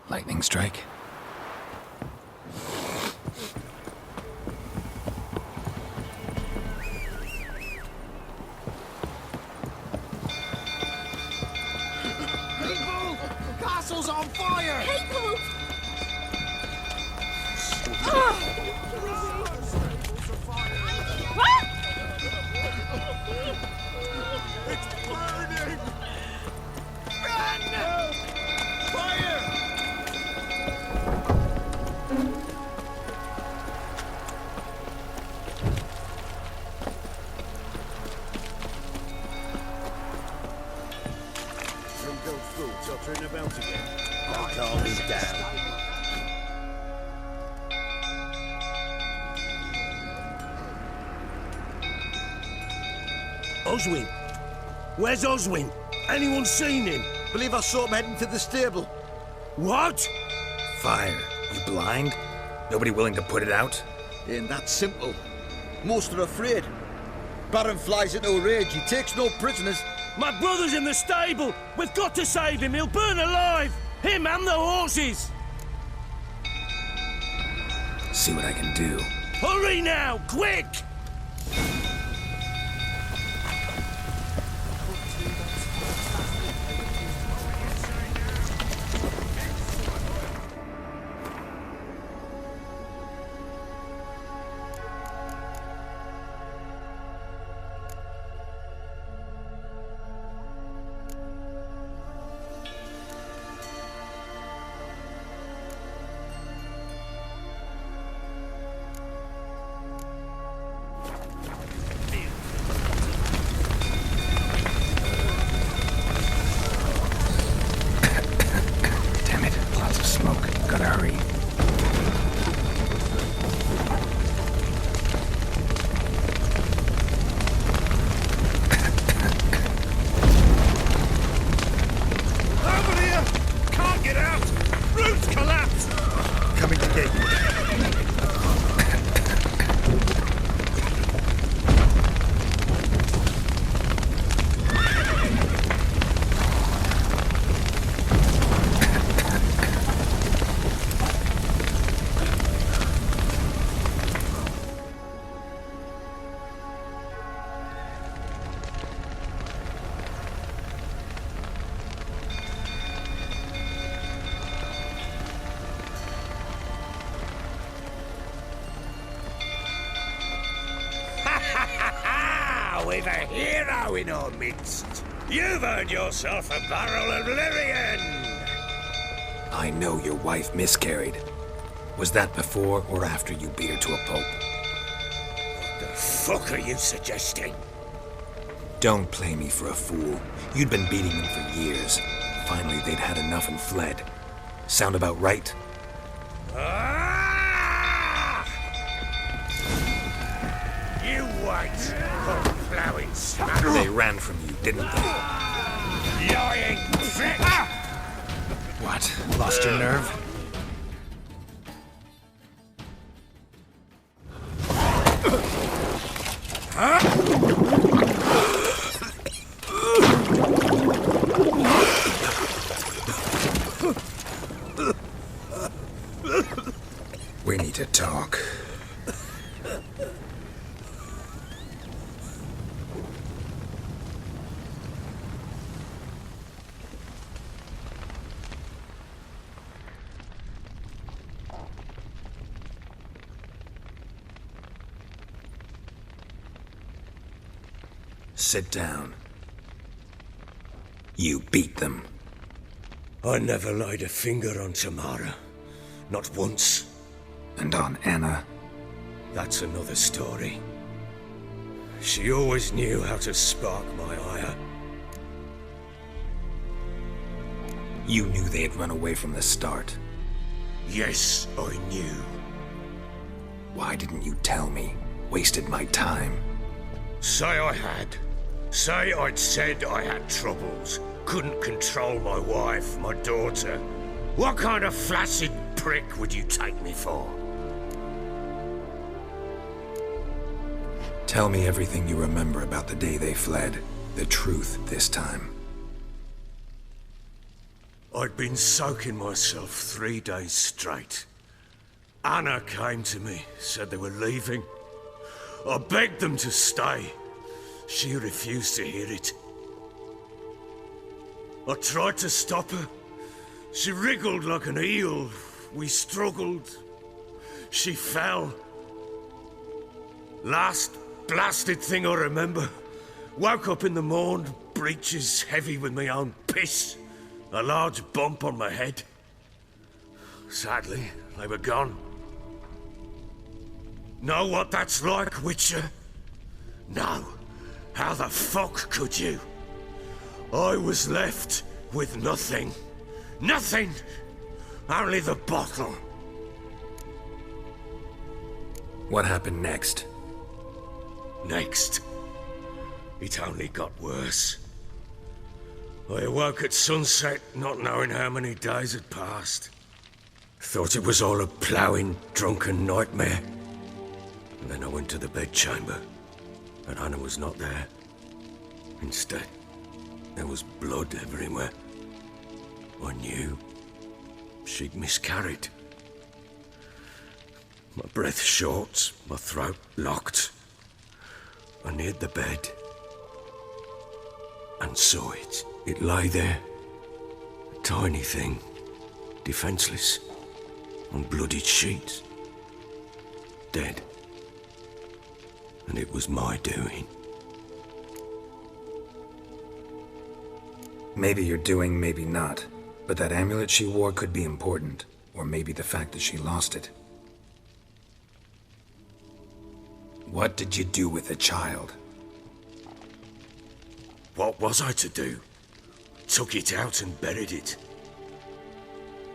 Lightning strike. People! The castle's on fire! People! It's burning! Run! Fire! Don't go through, tottering about again. Now calm him down. Oswin! Where's Oswin? Anyone seen him? Believe I saw him heading to the stable. What? Fire. You blind? Nobody willing to put it out? Ain't that simple. Most are afraid. Baron flies into a rage. He takes no prisoners. My brother's in the stable! We've got to save him! He'll burn alive! Him and the horses! See what I can do. Hurry now! Quick! Damn it. Lots of smoke. Gotta hurry. Over here! Can't get out! Roof's collapsed! Coming to get you. We've a hero in our midst. You've earned yourself a barrel of Lyrian. I know your wife miscarried. Was that before or after you beat her to a pulp? The fuck are you suggesting? Don't play me for a fool. You'd been beating them for years. Finally, they'd had enough and fled. Sound about right? Ah! You white, plowing smack. They ran from you, didn't they? Lying prick! What? Lost your nerve? We need to talk. Sit down. You beat them. I never laid a finger on Tamara. Not once. And on Anna? That's another story. She always knew how to spark my ire. You knew they had run away from the start. Yes, I knew. Why didn't you tell me? Wasted my time. Say I had. Say I'd said I had troubles. Couldn't control my wife, my daughter. What kind of flaccid prick would you take me for? Tell me everything you remember about the day they fled. The truth this time. I'd been soaking myself 3 days straight. Anna came to me, said they were leaving. I begged them to stay. She refused to hear it. I tried to stop her. She wriggled like an eel. We struggled. She fell. Last blasted thing I remember. Woke up in the morn, breeches heavy with my own piss. A large bump on my head. Sadly, they were gone. Know what that's like, Witcher? No. How the fuck could you? I was left with nothing. Nothing! Only the bottle. What happened next? Next. It only got worse. I awoke at sunset, not knowing how many days had passed. Thought it was all a ploughing, drunken nightmare. And then I went to the bedchamber, and Anna was not there. Instead, there was blood everywhere. I knew she'd miscarried. My breath short, my throat locked. I neared the bed and saw it. It lay there, a tiny thing, defenseless, on bloodied sheets, dead. And it was my doing. Maybe you're doing, maybe not. But that amulet she wore could be important. Or maybe the fact that she lost it. What did you do with the child? What was I to do? Took it out and buried it.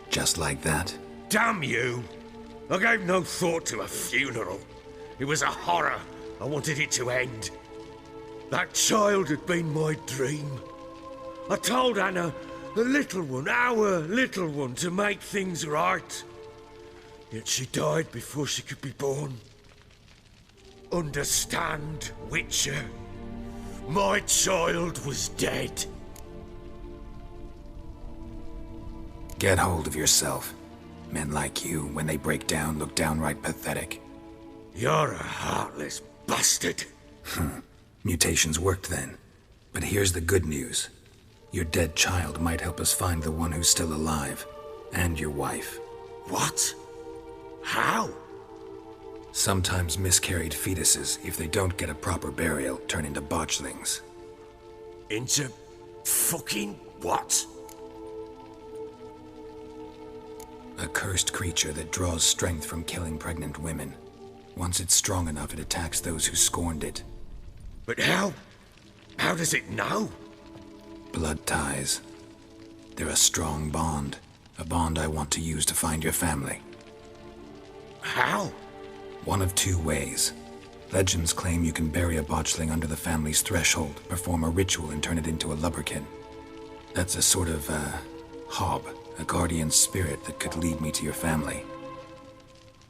Just like that? Damn you! I gave no thought to a funeral. It was a horror. I wanted it to end. That child had been my dream. I told Anna, the little one, our little one, to make things right. Yet she died before she could be born. Understand, Witcher? My child was dead. Get hold of yourself. Men like you, when they break down, look downright pathetic. You're a heartless bastard. Mutations worked then. But here's the good news. Your dead child might help us find the one who's still alive. And your wife. What? How? Sometimes miscarried fetuses, if they don't get a proper burial, turn into botchlings. Into fucking what? A cursed creature that draws strength from killing pregnant women. Once it's strong enough, it attacks those who scorned it. But how? How does it know? Blood ties. They're a strong bond. A bond I want to use to find your family. How? One of two ways. Legends claim you can bury a botchling under the family's threshold, perform a ritual, and turn it into a lubberkin. That's a sort of, hob, a guardian spirit that could lead me to your family.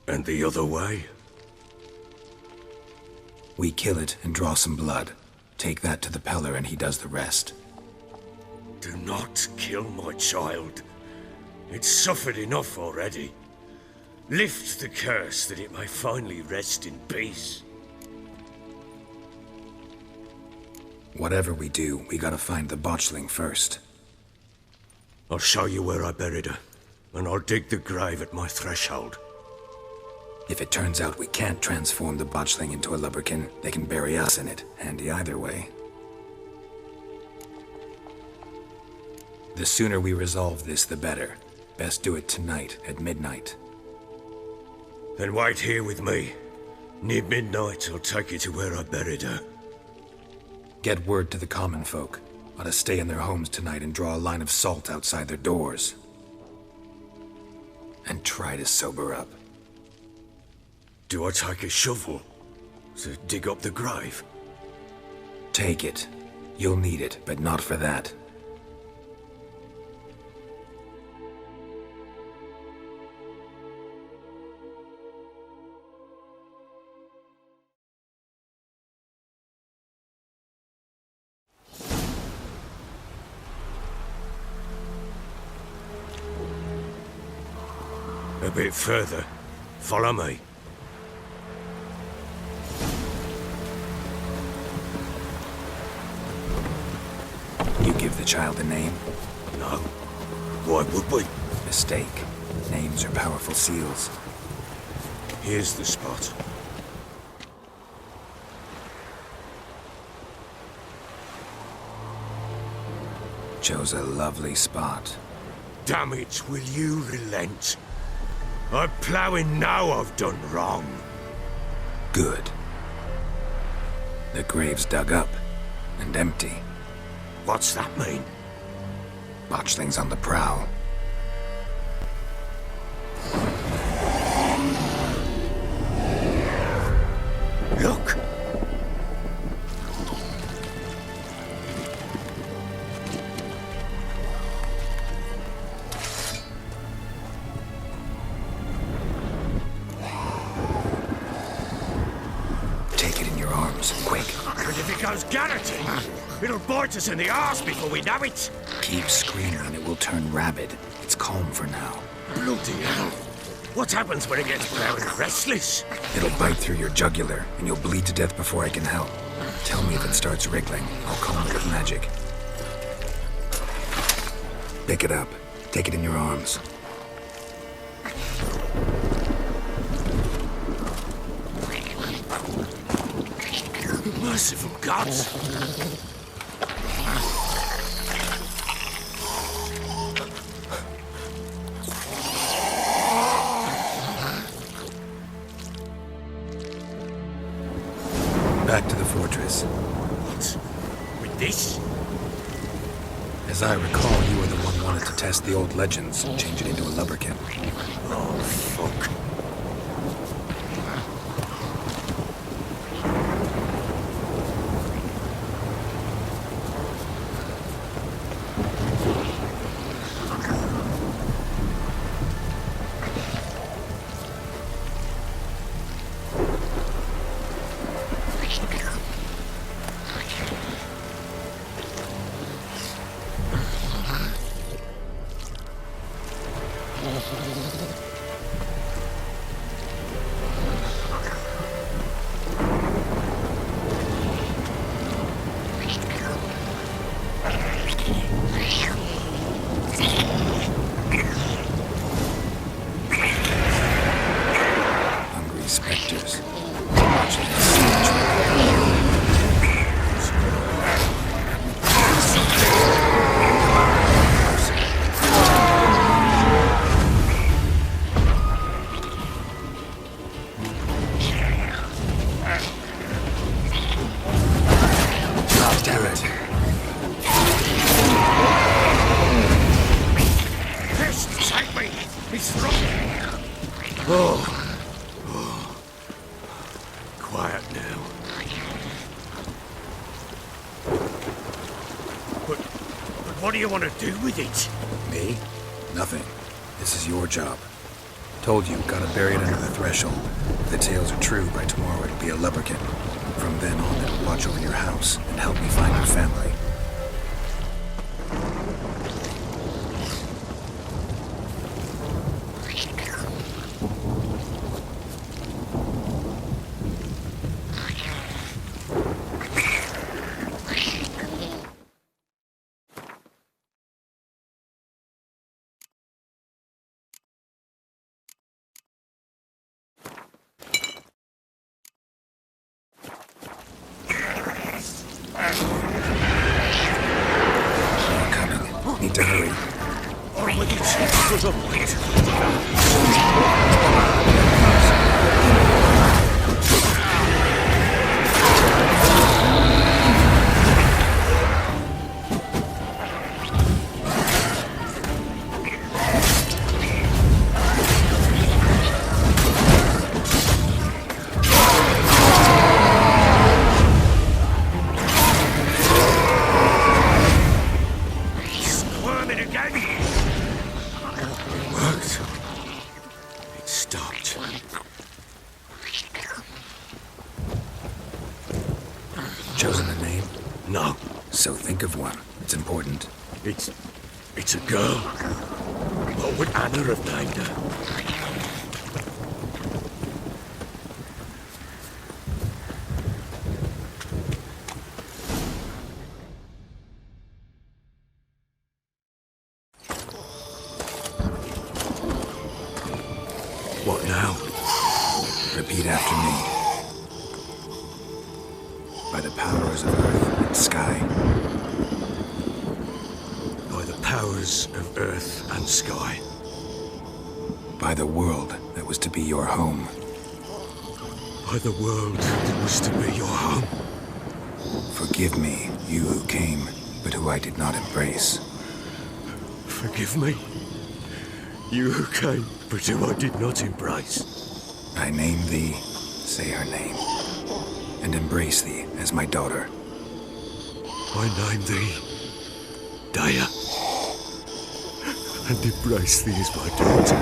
And the other way? We kill it and draw some blood. Take that to the Peller and he does the rest. Do not kill my child. It's suffered enough already. Lift the curse that it may finally rest in peace. Whatever we do, we gotta find the botchling first. I'll show you where I buried her, and I'll dig the grave at my threshold. If it turns out we can't transform the botchling into a lubberkin, they can bury us in it. Handy either way. The sooner we resolve this, the better. Best do it tonight at midnight. Then wait here with me. Near midnight, I'll take you to where I buried her. Get word to the common folk. Ought to stay in their homes tonight and draw a line of salt outside their doors. And try to sober up. Do I take a shovel to dig up the grave? Take it. You'll need it, but not for that. A bit further. Follow me. You give the child a name? No. Why would we? Mistake. Names are powerful seals. Here's the spot. Chose a lovely spot. Damn it, will you relent? I'm ploughing now I've done wrong. Good. The grave's dug up and empty. What's that mean? Botchling's on the prowl. Look! Take it in your arms, quick. But if it goes garroting, it'll bite us in the arse before we know it. Keep screaming and it will turn rabid. It's calm for now. Bloody hell. What happens when it gets very restless? It'll bite through your jugular and you'll bleed to death before I can help. Tell me if it starts wriggling. I'll calm it with magic. Pick it up. Take it in your arms. Merciful gods! Back to the fortress. What? With this? As I recall, you were the one wanted to test the old legends, change it into a lubberkin. Oh, fuck. Hungry specters. Damn it. This, take me! He's strong! Oh. Quiet now. But what do you want to do with it? Me? Nothing. This is your job. Told you, gotta bury it under the threshold. If the tales are true, by tomorrow it'll be a lubberkin. From then on, it'll watch over your house and help me find your family. Chosen a name? No. So think of one. It's important. It's a girl. What would Anna have named her? What now? Repeat after me. By the powers of earth and sky. By the powers of earth and sky. By the world that was to be your home. By the world that was to be your home. Forgive me, you who came, but who I did not embrace. Forgive me, you who came, but who I did not embrace. I name thee, say her name, and embrace thee as my daughter. I name thee, Daya, and embrace thee as my daughter.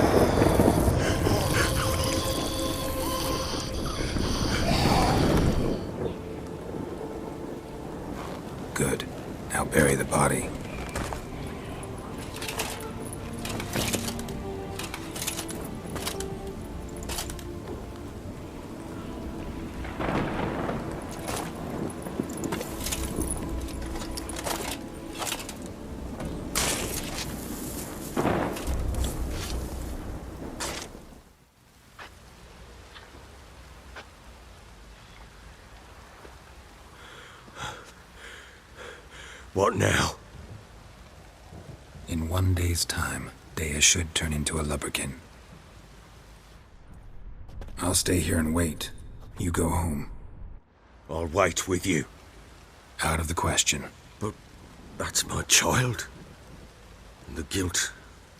Good. Now bury the body. What now? In 1 day's time, Daya should turn into a lubberkin. I'll stay here and wait. You go home. I'll wait with you. Out of the question. But that's my child. And the guilt,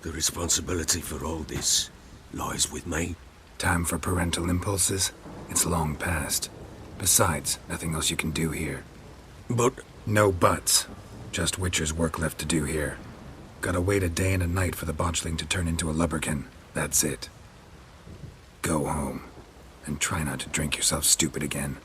the responsibility for all this lies with me. Time for parental impulses? It's long past. Besides, nothing else you can do here. But No buts. Just Witcher's work left to do here. Gotta wait a day and a night for the botchling to turn into a lubberkin. That's it. Go home. And try not to drink yourself stupid again.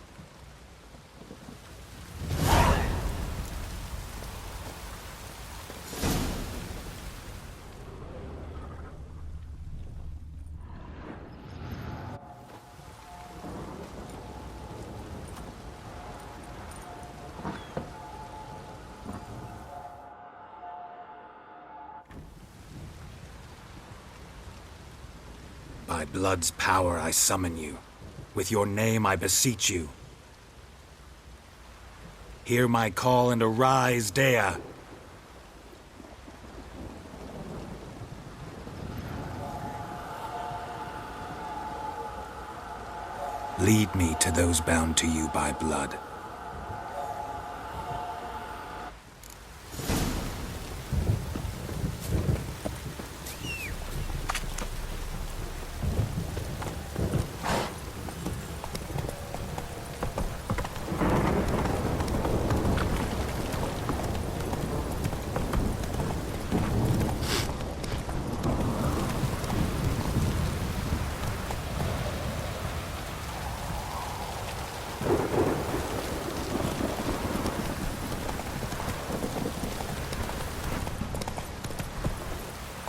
By blood's power I summon you. With your name I beseech you. Hear my call and arise, Daya. Lead me to those bound to you by blood.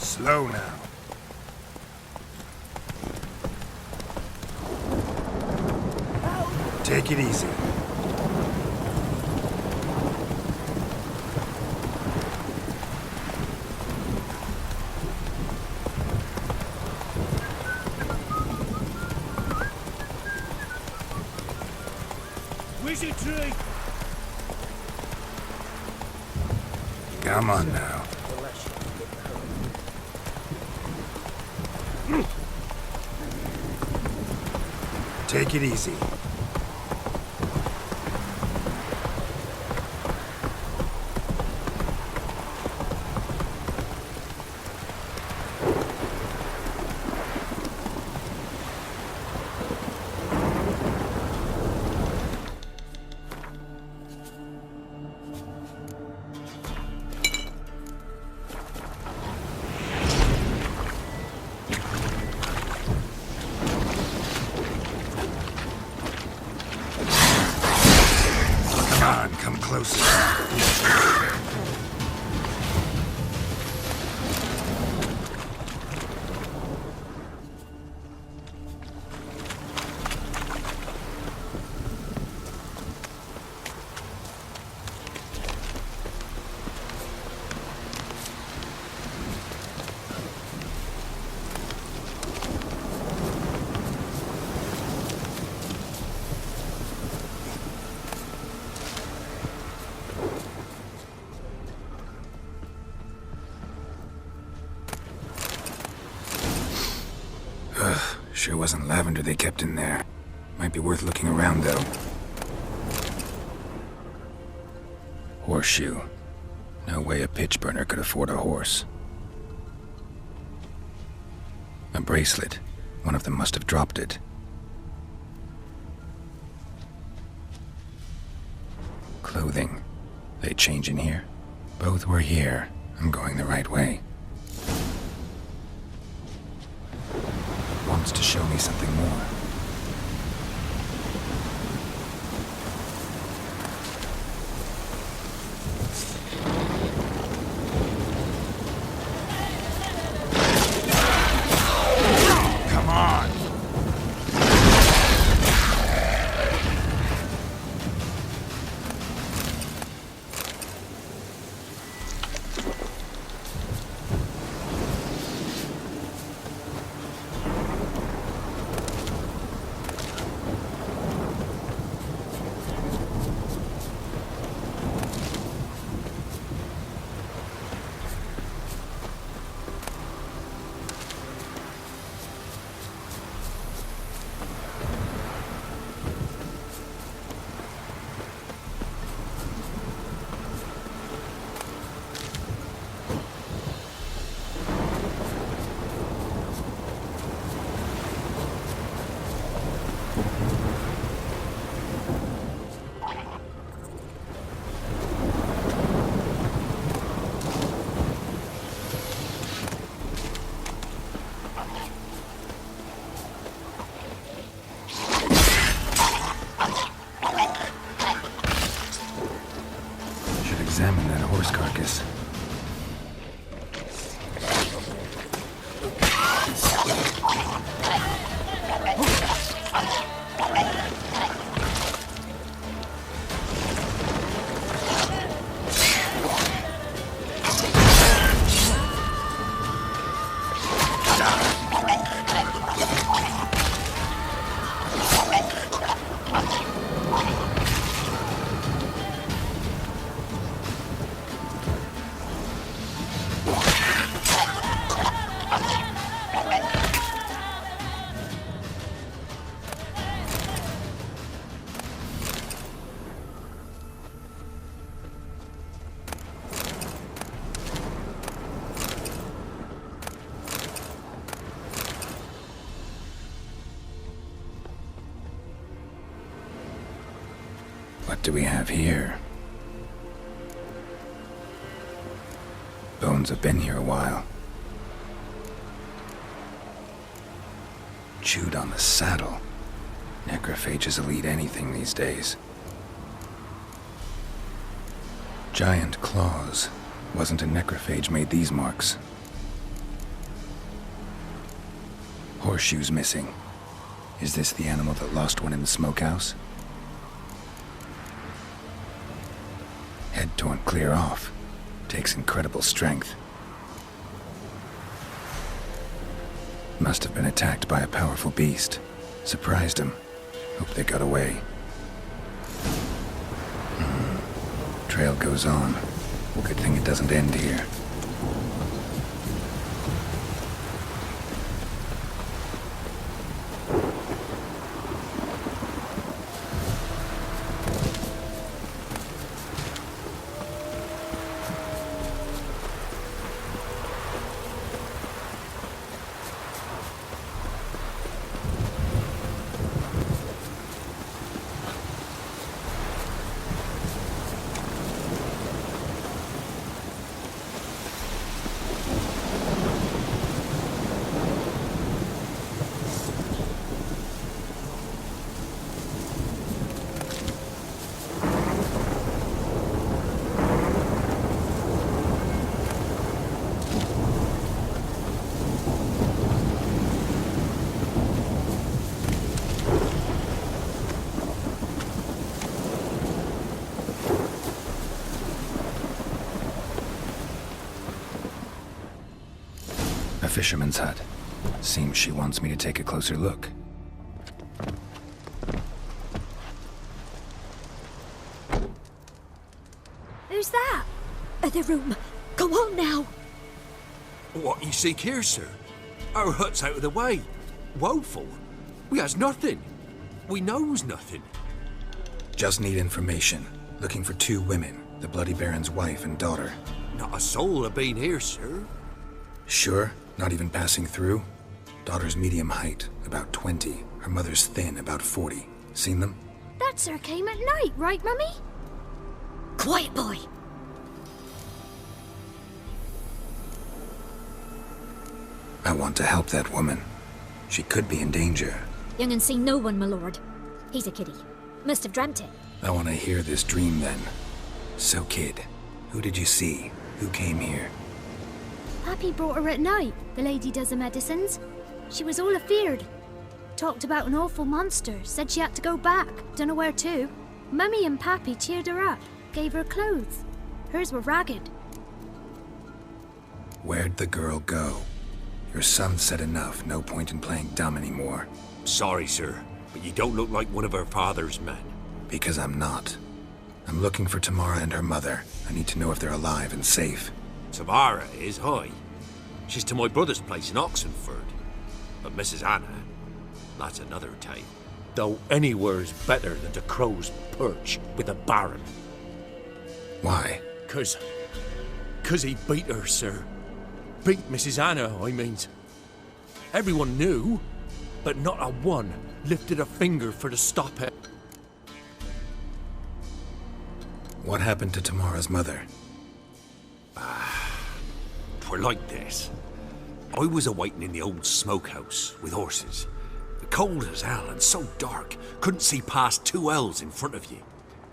Slow now. Take it easy. Wizard tree! Come on now. Take it easy. Come closer. Sure wasn't lavender they kept in there. Might be worth looking around, though. Horseshoe. No way a pitch burner could afford a horse. A bracelet. One of them must have dropped it. Clothing. They change in here? Both were here. I'm going the right way. Wants to show me something more. Come on! Examine that horse carcass. What do we have here? Bones have been here a while. Chewed on the saddle. Necrophages will eat anything these days. Giant claws. Wasn't a necrophage made these marks. Horseshoes missing. Is this the animal that lost one in the smokehouse? Head torn clear off. Takes incredible strength. Must have been attacked by a powerful beast. Surprised him. Hope they got away. Trail goes on. Good thing it doesn't end here. fisherman's hut. Seems she wants me to take a closer look. Who's that? Other room. Come on now. What you seek here, sir? Our hut's out of the way. Woeful. We has nothing. We knows nothing. Just need information. Looking for 2 women, the Bloody Baron's wife and daughter. Not a soul have been here, sir. Sure? Not even passing through? Daughter's medium height, about 20. Her mother's thin, about 40. Seen them? That sir came at night, right, Mummy? Quiet, boy. I want to help that woman. She could be in danger. Young and seen no one, my lord. He's a kiddie. Must have dreamt it. I want to hear this dream then. So, kid, who did you see? Who came here? Pappy brought her at night. The lady does the medicines. She was all afeared. Talked about an awful monster. Said she had to go back. Dunno where to. Mummy and Pappy cheered her up. Gave her clothes. Hers were ragged. Where'd the girl go? Your son said enough. No point in playing dumb anymore. Sorry, sir, but you don't look like one of our father's men. Because I'm not. I'm looking for Tamara and her mother. I need to know if they're alive and safe. Tamara is, aye. She's to my brother's place in Oxenford. But Mrs. Anna, that's another tale. Though anywhere's better than to crow's perch with a baron. Why? 'Cause he beat her, sir. Beat Mrs. Anna, I means. Everyone knew, but not a one lifted a finger for to stop it. What happened to Tamara's mother? Twere like this. I was awaiting in the old smokehouse with horses. Cold as hell and so dark, couldn't see past 2 ells in front of you.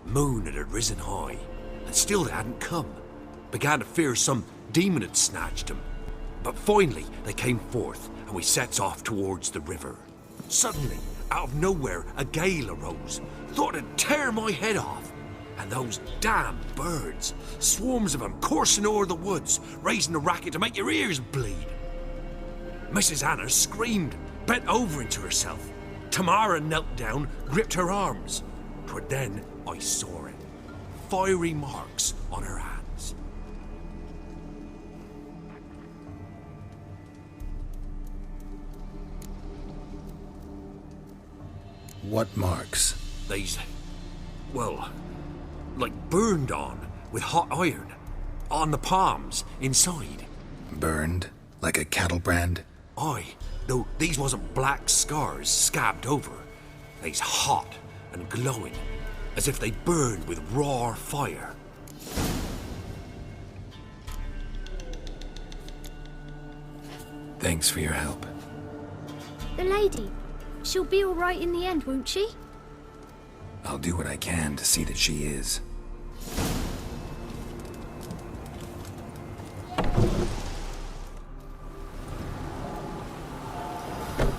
Moon had risen high, and still they hadn't come. Began to fear some demon had snatched them. But finally they came forth, and we sets off towards the river. Suddenly, out of nowhere, a gale arose. Thought it'd tear my head off. And those damn birds, swarms of them coursing o'er the woods, raising a racket to make your ears bleed. Mrs. Anna screamed, bent over into herself. Tamara knelt down, gripped her arms. 'Twere then I saw it. Fiery marks on her hands. What marks? They's, well, like burned on with hot iron. On the palms, inside. Burned? Like a cattle brand? Aye, though these wasn't black scars scabbed over. They's hot and glowing, as if they burned with raw fire. Thanks for your help. The lady. She'll be all right in the end, won't she? I'll do what I can to see that she is.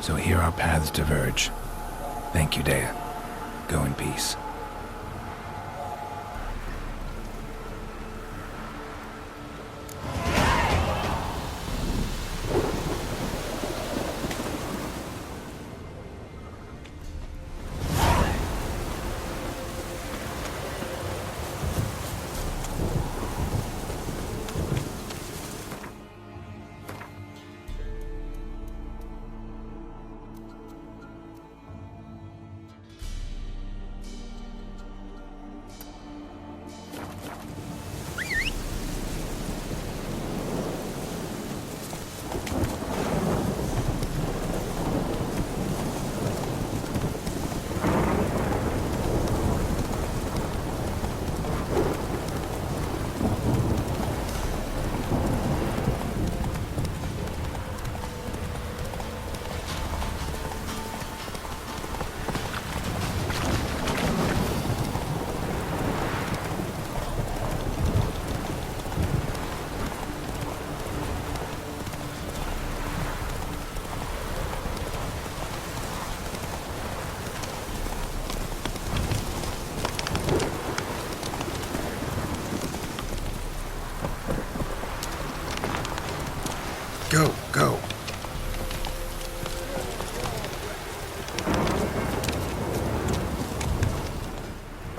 So here our paths diverge. Thank you, Dea. Go in peace.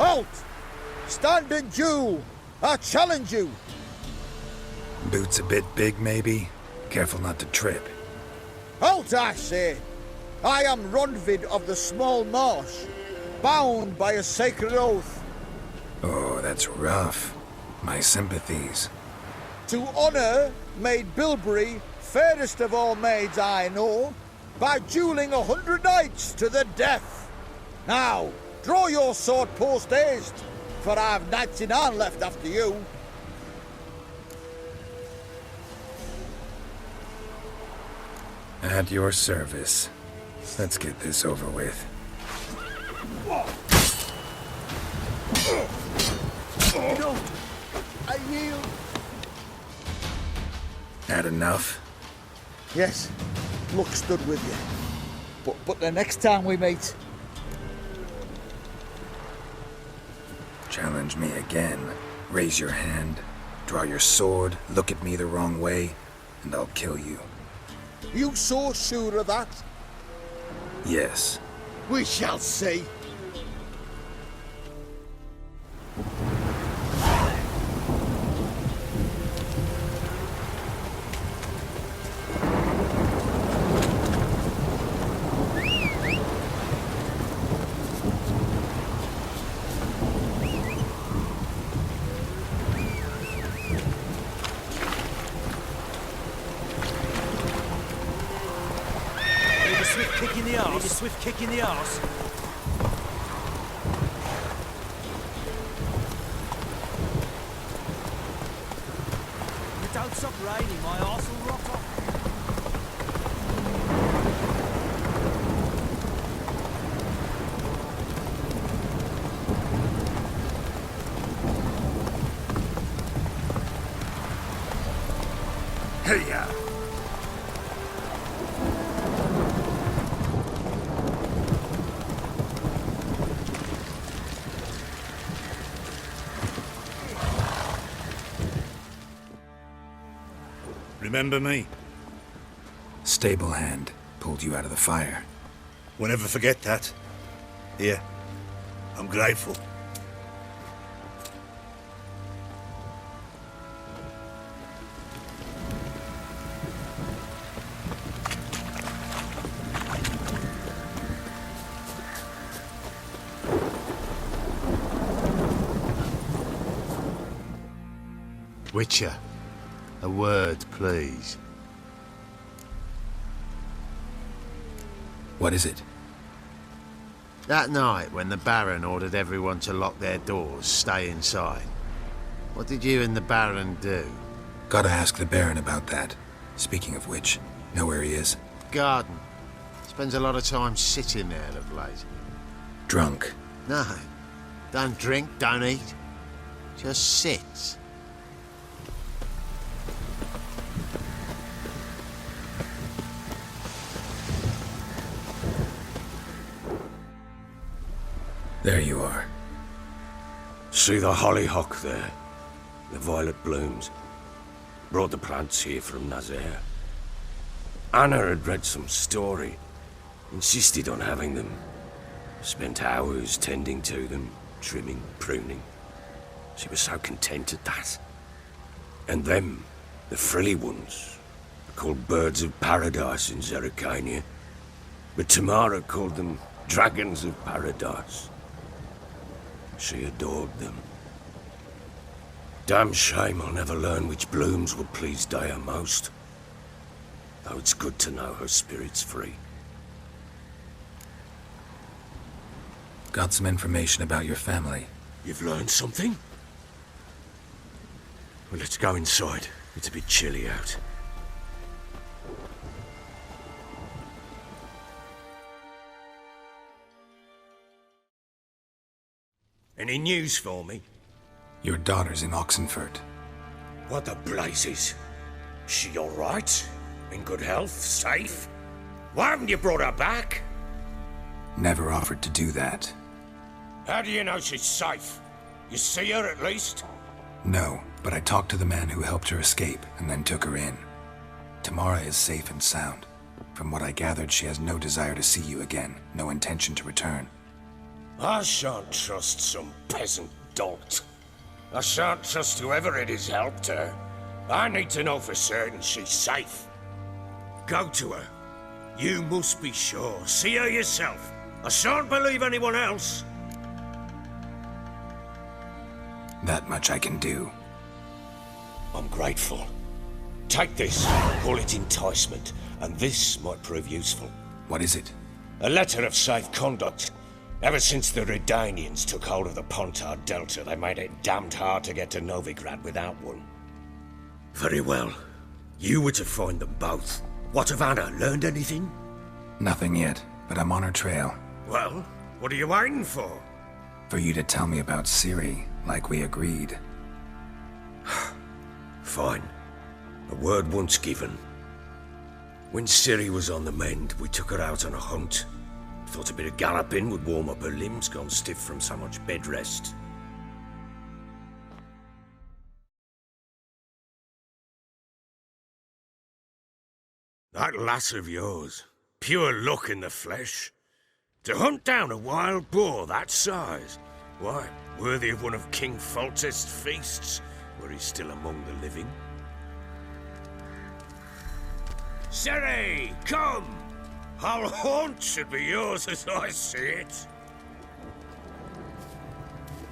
Halt! Stand and duel! I challenge you! Boots a bit big, maybe? Careful not to trip. Halt, I say! I am Ronvid of the Small Marsh, bound by a sacred oath. Oh, that's rough. My sympathies. To honour Maid Bilberry, fairest of all maids I know, by duelling 100 knights to the death. Now, draw your sword post haste, for I've knights in hand left after you. At your service. Let's get this over with. No, I yield. Had enough? Yes, luck stood with you. But the next time we meet... Challenge me again. Raise your hand. Draw your sword. Look at me the wrong way. And I'll kill you. You so sure of that? Yes. We shall see. Swift kick in the arse. Don't stop raining, my arse will rot off. Hey-ya! Remember me? Stable hand pulled you out of the fire. Won't ever forget that. Here, I'm grateful. Witcher, a word, please. What is it? That night when the Baron ordered everyone to lock their doors, stay inside, what did you and the Baron do? Gotta ask the Baron about that. Speaking of which, know where he is? Garden. Spends a lot of time sitting there of late. Drunk. No, don't drink, don't eat. Just sits. There you are. See the hollyhock there? The violet blooms. Brought the plants here from Nazaire. Anna had read some story. Insisted on having them. Spent hours tending to them, trimming, pruning. She was so content at that. And them, the frilly ones, are called birds of paradise in Zerrikania. But Tamara called them dragons of paradise. She adored them. Damn shame I'll never learn which blooms would please Dea most. Though it's good to know her spirit's free. Got some information about your family. You've learned something? Well, let's go inside. It's a bit chilly out. Any news for me? Your daughter's in Oxenfurt. What the blazes? She all right? In good health? Safe? Why haven't you brought her back? Never offered to do that. How do you know she's safe? You see her at least? No, but I talked to the man who helped her escape and then took her in. Tamara is safe and sound. From what I gathered, she has no desire to see you again, no intention to return. I shan't trust some peasant dolt. I shan't trust whoever it is helped her. I need to know for certain she's safe. Go to her. You must be sure. See her yourself. I shan't believe anyone else. That much I can do. I'm grateful. Take this, call it enticement, and this might prove useful. What is it? A letter of safe conduct. Ever since the Redanians took hold of the Pontard Delta, they made it damned hard to get to Novigrad without one. Very well. You were to find them both. What of Anna? Learned anything? Nothing yet, but I'm on her trail. Well, what are you waiting for? For you to tell me about Ciri, like we agreed. Fine. A word once given. When Ciri was on the mend, we took her out on a hunt. Thought a bit of galloping would warm up her limbs, gone stiff from so much bed rest. That lass of yours, pure luck in the flesh. To hunt down a wild boar that size, why, worthy of one of King Foltest's feasts, where he's still among the living. Ciri, come! Our haunt should be yours as I see it.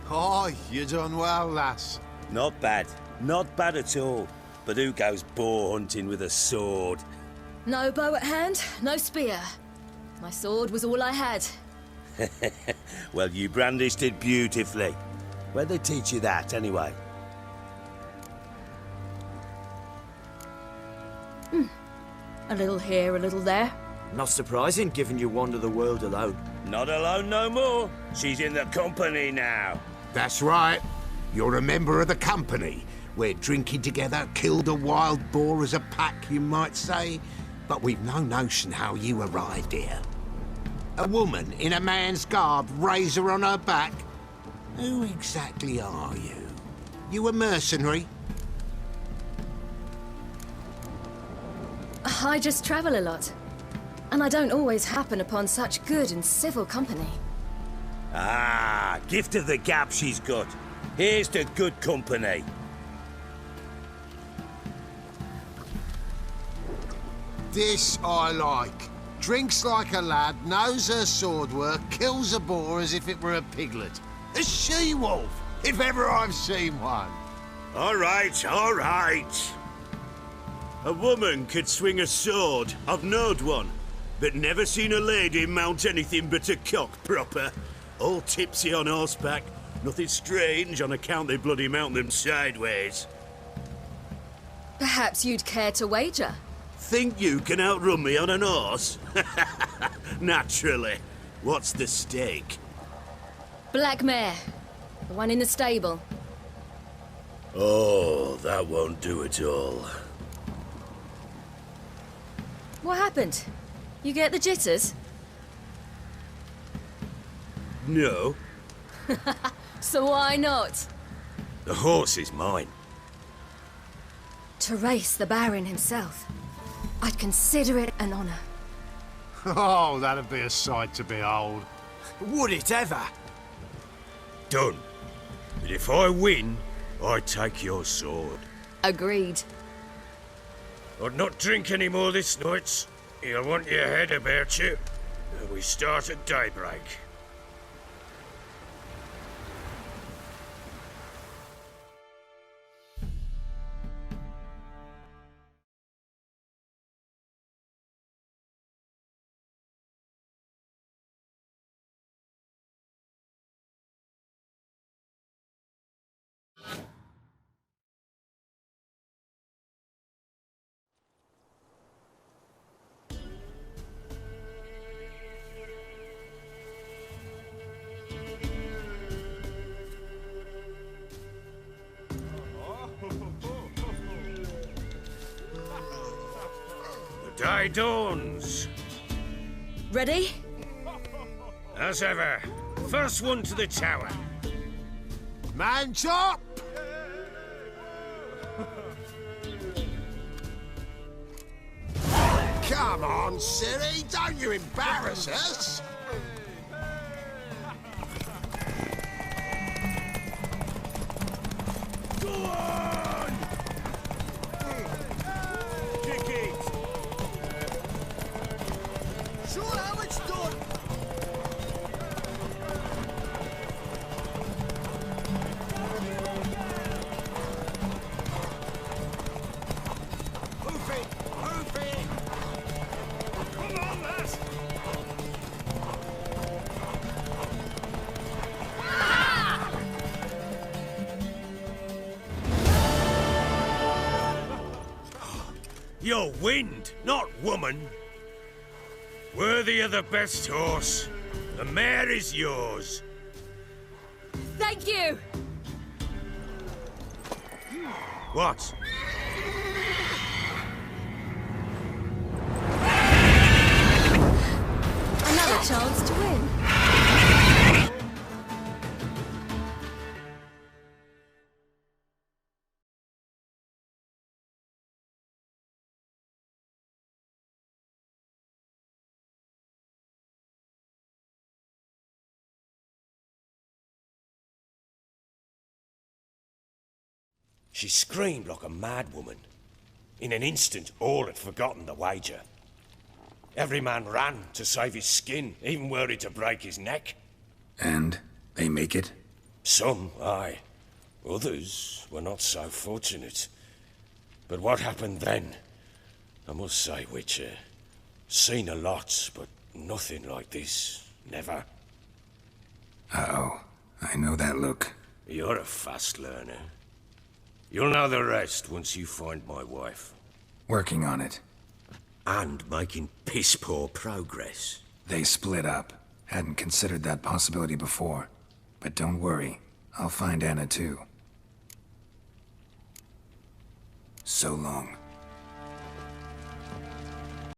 Oh, you done well, lass. Not bad. Not bad at all. But who goes boar hunting with a sword? No bow at hand, no spear. My sword was all I had. Well, you brandished it beautifully. Where'd they teach you that, anyway? A little here, a little there. Not surprising, given you wander the world alone. Not alone no more. She's in the company now. That's right. You're a member of the company. We're drinking together, killed a wild boar as a pack, you might say. But we've no notion how you arrived here. A woman in a man's garb, razor on her back. Who exactly are you? You a mercenary? I just travel a lot. And I don't always happen upon such good and civil company. Ah, gift of the gab she's got. Here's to good company. This I like. Drinks like a lad, knows her sword work, kills a boar as if it were a piglet. A she-wolf, if ever I've seen one. All right, all right. A woman could swing a sword. I've knowed one. But never seen a lady mount anything but a cock proper. All tipsy on horseback. Nothing strange on account they bloody mount them sideways. Perhaps you'd care to wager? Think you can outrun me on an horse? Naturally. What's the stake? Black mare. The one in the stable. Oh, that won't do at all. What happened? You get the jitters? No. So why not? The horse is mine. To race the Baron himself. I'd consider it an honor. Oh, that'd be a sight to behold. Would it ever? Done. But if I win, I take your sword. Agreed. I'd not drink any more this night. You'll want your head about you. We start at daybreak. Day dawns. Ready? As ever. First one to the tower. Man chop! Come on, Ciri, don't you embarrass us! You're wind, not woman. Worthy of the best horse. The mare is yours. Thank you! What? Another chance to win. She screamed like a mad woman. In an instant, all had forgotten the wager. Every man ran to save his skin, even were it to break his neck. And they make it? Some, aye. Others were not so fortunate. But what happened then? I must say, Witcher, seen a lot, but nothing like this. Never. Uh-oh. I know that look. You're a fast learner. You'll know the rest once you find my wife. Working on it. And making piss-poor progress. They split up. Hadn't considered that possibility before. But don't worry. I'll find Anna too. So long.